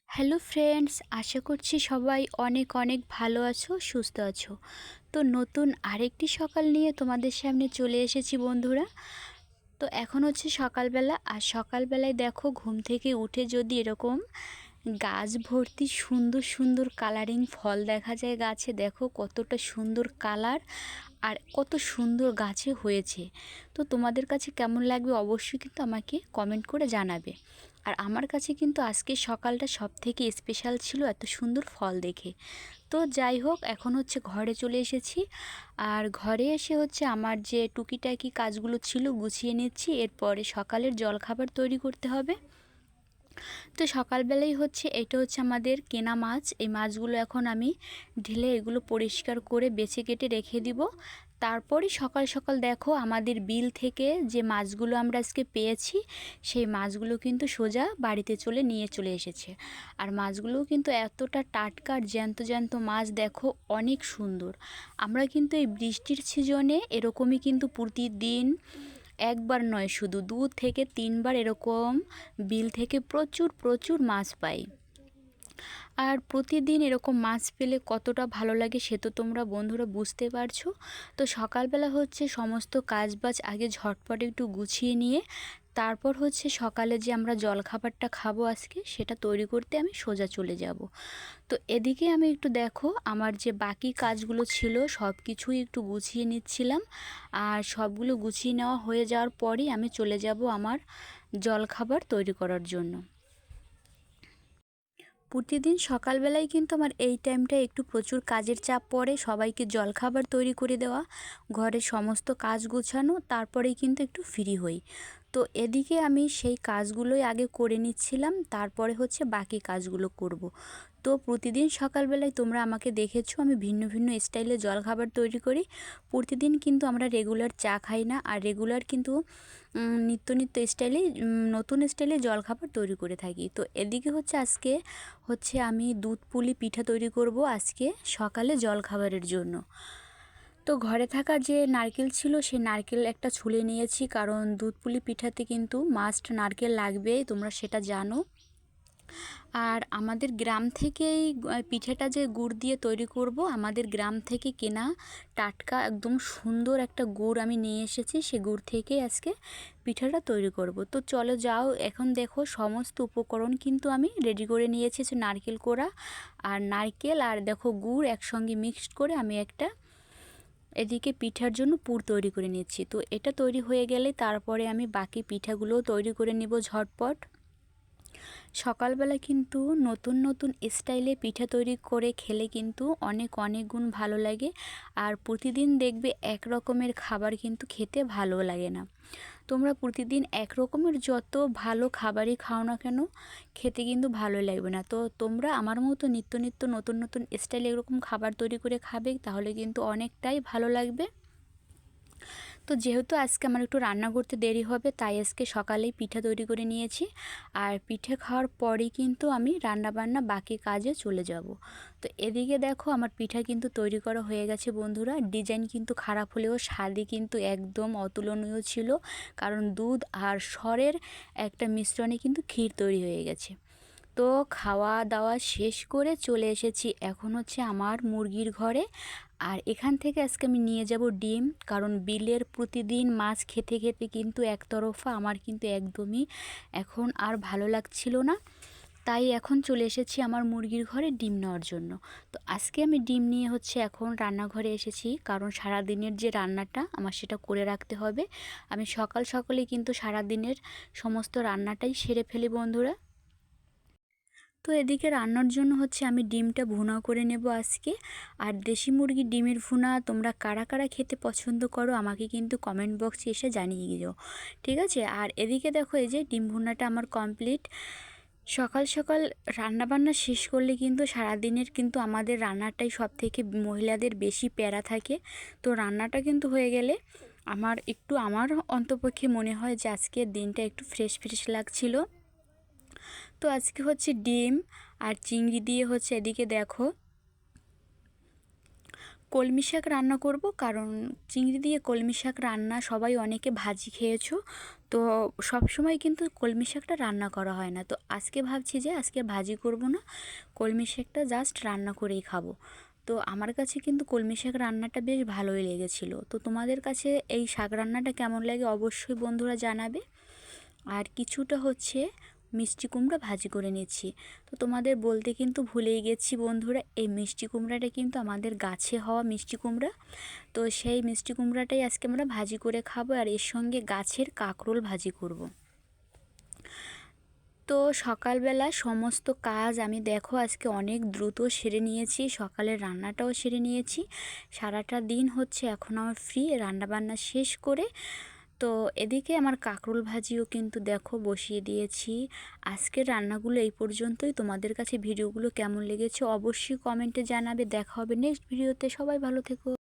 Hello friends, আশা করছি সবাই অনেক অনেক ভালো আছো, সুস্থ আছো। তো নতুন আরেকটি সকাল নিয়ে তোমাদের সামনে চলে এসেছি বন্ধুরা। তো এখন হচ্ছে সকালবেলা, আর সকালবেলায় দেখো ঘুম থেকে উঠে যদি এরকম গাছ ভর্তি সুন্দর সুন্দর কালারিং ফল দেখা যায় গাছে, দেখো কতটা সুন্দর কালার আর কত সুন্দর গাছে হয়েছে। তো তোমাদের কাছে কেমন লাগবে অবশ্যই কিন্তু আমাকে কমেন্ট করে জানাবে। আর আমার কাছে কিন্তু আজকে সকালটা সব থেকে স্পেশাল ছিল এত সুন্দর ফল দেখে। তো যাই হোক, এখন হচ্ছে ঘরে চলে এসেছি। আর ঘরে এসে হচ্ছে আমার যে টুকিটাকি কাজগুলো ছিল গুছিয়ে নিচ্ছি, এরপরে সকালের জলখাবার তৈরি করতে হবে। তো সকালবেলাই হচ্ছে এটা হচ্ছে আমাদের কেনা মাছ, এই মাছগুলো এখন আমি ঢেলে এগুলো পরিষ্কার করে বেছে কেটে রেখে দিব। তারপরে সকাল সকাল দেখো আমাদের বিল থেকে যে মাছগুলো আমরা আজকে পেয়েছি, সেই মাছগুলো কিন্তু সোজা বাড়িতে নিয়ে চলে এসেছে। আর মাছগুলোও কিন্তু এতটা টাটকা আর জ্যান্ত জ্যান্ত মাছ, দেখো অনেক সুন্দর। আমরা কিন্তু এই বৃষ্টির সিজনে এরকমই কিন্তু প্রতিদিন একবার নয়, শুধু 2 থেকে 3বার এরকম বিল থেকে প্রচুর প্রচুর মাছ পাই। আর প্রতিদিন এরকম মাছ পেলে কতটা ভালো লাগে সে তো তোমরা বন্ধুরা বুঝতে পারছো। তো সকালবেলা হচ্ছে সমস্ত কাজবাজ আগে ঝটপট একটু গুছিয়ে নিয়ে তারপর হচ্ছে সকালে যে আমরা জলখাবারটা খাবো আজকে, সেটা তৈরি করতে আমি সোজা চলে যাব। তো এদিকে আমি একটু দেখো আমার যে বাকি কাজগুলো ছিল সব কিছুই একটু গুছিয়ে নিচ্ছিলাম। আর সবগুলো গুছিয়ে নেওয়া হয়ে যাওয়ার পরই আমি চলে যাব আমার জলখাবার তৈরি করার জন্য। প্রতিদিন সকালবেলায় কিন্তু আমার এই টাইমটা একটু প্রচুর কাজের চাপ পড়ে, সবাইকে জলখাবার তৈরি করে দেওয়া, ঘরের সমস্ত কাজ গোছানো, তারপরেই কিন্তু একটু ফ্রি হই। তো এদিকে আমি সেই কাজগুলোই আগে করে নিচ্ছিলাম, তারপরে হচ্ছে বাকি কাজগুলো করব। তো প্রতিদিন সকালবেলায় তোমরা আমাকে দেখেছো আমি ভিন্ন ভিন্ন স্টাইলে জলখাবার তৈরি করি। প্রতিদিন কিন্তু আমরা রেগুলার চা খাই না, আর রেগুলার কিন্তু নিত্য নিত্য স্টাইলে নতুন স্টাইলে জলখাবার তৈরি করে থাকি। তো এদিকে হচ্ছে আজকে হচ্ছে আমি দুধ পুলি পিঠা তৈরি করব আজকে সকালে জলখাবারের জন্য। তো ঘরে থাকা যে নারকেল ছিল সেই নারকেল একটা ছুলে নিয়েছি, কারণ দুধ পুলি পিঠাতে কিন্তু মাস্ট নারকেল লাগবে, তোমরা সেটা জানো। আর আমাদের গ্রাম থেকেই পিঠাটা যে গুড় দিয়ে তৈরি করব, আমাদের গ্রাম থেকে কেনা টাটকা একদম সুন্দর একটা গুড় আমি নিয়ে এসেছি, সে গুড় থেকে আজকে পিঠাটা তৈরি করব। তো চলো যাও, এখন দেখো সমস্ত উপকরণ কিন্তু আমি রেডি করে নিয়েছি, যে নারকেল কোড়া আর নারকেল আর দেখো গুড় একসঙ্গে মিক্সড করে আমি একটা এদিকে পিঠার জন্য পুর তৈরি করে নিচ্ছি। তো এটা তৈরি হয়ে গেলে তারপরে আমি বাকি পিঠাগুলোও তৈরি করে নেব ঝটপট। সকালবেলা কিন্তু নতুন নতুন স্টাইলে পিঠা তৈরি করে খেলে কিন্তু অনেক অনেক গুণ ভালো লাগে। আর প্রতিদিন দেখবে এক রকমের খাবার কিন্তু খেতে ভালো লাগে না। তোমরা প্রতিদিন এক রকমের যত ভালো খাবারই খাও না কেন, খেতে কিন্তু ভালো লাগবে না। তো তোমরা আমার মতো নিত্য নিত্য নতুন নতুন স্টাইলে এরকম খাবার তৈরি করে খাবে, তাহলে কিন্তু অনেকটাই ভালো লাগবে। তো যেহেতু আজকে আমার একটু রান্না করতে দেরি হবে, তাই আজকে সকালেই পিঠা তৈরি করে নিয়েছি। আর পিঠে খাওয়ার পরেই কিন্তু আমি রান্নাবান্না বাকি কাজে চলে যাব। তো এদিকে দেখো আমার পিঠা কিন্তু তৈরি করা হয়ে গেছে বন্ধুরা। ডিজাইন কিন্তু খারাপ হলেও স্বাদে কিন্তু একদম অতুলনীয় ছিল, কারণ দুধ আর সরের একটা মিশ্রণে কিন্তু ক্ষীর তৈরি হয়ে গেছে। তো খাওয়া দাওয়া শেষ করে চলে এসেছি এখন হচ্ছে আমার মুরগির ঘরে। আর এখান থেকে আজকে আমি নিয়ে যাব ডিম, কারণ বিলের প্রতিদিন মাছ খেতে খেতে কিন্তু একতরফা আমার কিন্তু একদমই এখন আর ভালো লাগছিল না। তাই এখন চলে এসেছি আমার মুরগির ঘরে ডিম নেওয়ার জন্য। তো আজকে আমি ডিম নিয়ে হচ্ছে এখন রান্নাঘরে এসেছি, কারণ সারাদিনের যে রান্নাটা আমার সেটা করে রাখতে হবে। আমি সকাল সকালে কিন্তু সারাদিনের সমস্ত রান্নাটাই সেরে ফেলি বন্ধুরা। তো এদিকে রান্নার জন্য হচ্ছে আমি ডিমটা ভুনা করে নেব আজকে। আর দেশি মুরগির ডিমের ভুনা তোমরা কারা কারা খেতে পছন্দ করো আমাকে কিন্তু কমেন্ট বক্সে এসে জানিয়ে দিও, ঠিক আছে। আর এদিকে দেখো এই যে ডিম ভুনাটা আমার কমপ্লিট। সকাল সকাল রান্নাবান্না শেষ করলে কিন্তু সারাদিনের কিন্তু আমাদের রান্নাটাই সব থেকে মহিলাদের বেশি প্যারা থাকে। তো রান্নাটা কিন্তু হয়ে গেলে আমার অন্তপক্ষে মনে হয় যে আজকের দিনটা একটু ফ্রেশ ফ্রেশ লাগছিল। তো আজকে হচ্ছে ডিম আর চিংড়ি দিয়ে হচ্ছে এদিকে দেখো কলমি শাক রান্না করব, কারণ চিংড়ি দিয়ে কলমি শাক রান্না সবাই অনেকে ভাজি খেয়েছো, তো সব সময় কিন্তু কলমি শাকটা রান্না করা হয় না। তো আজকে ভাবছি যে আজকে ভাজি করব না, কলমি শাকটা জাস্ট রান্না করেই খাবো। তো আমার কাছে কিন্তু কলমি শাক রান্নাটা বেশ ভালোই লেগেছিল। তো তোমাদের কাছে এই শাক রান্নাটা কেমন লাগে অবশ্যই বন্ধুরা জানাবে। আর কিছুটা হচ্ছে মিষ্টি কুমড়া ভাজি করে নিচ্ছি। তো তোমাদের বলতে কিন্তু ভুলেই গেছি বন্ধুরা, এই মিষ্টি কুমড়াটা কিন্তু আমাদের গাছে হওয়া মিষ্টি কুমড়া। তো সেই মিষ্টি কুমড়াটাই আজকে আমরা ভাজি করে খাবো, আর এর সঙ্গে গাছের কাঁকরোল ভাজি করব। তো সকালবেলা সমস্ত কাজ আমি দেখো আজকে অনেক দ্রুত সেরে নিয়েছি, সকালের রান্নাটাও সেরে নিয়েছি। সারাটা দিন হচ্ছে এখন আমার ফ্রি রান্নাবান্না শেষ করে। তো এদিকে আমার কাঁকরোল ভাজিও কিন্তু দেখো বসিয়ে দিয়েছি। আজকের রান্নাগুলো এই পর্যন্তই। তোমাদের কাছে ভিডিওগুলো কেমন লেগেছে অবশ্যই কমেন্টে জানাবে। দেখা হবে নেক্সট ভিডিওতে। সবাই ভালো থেকো।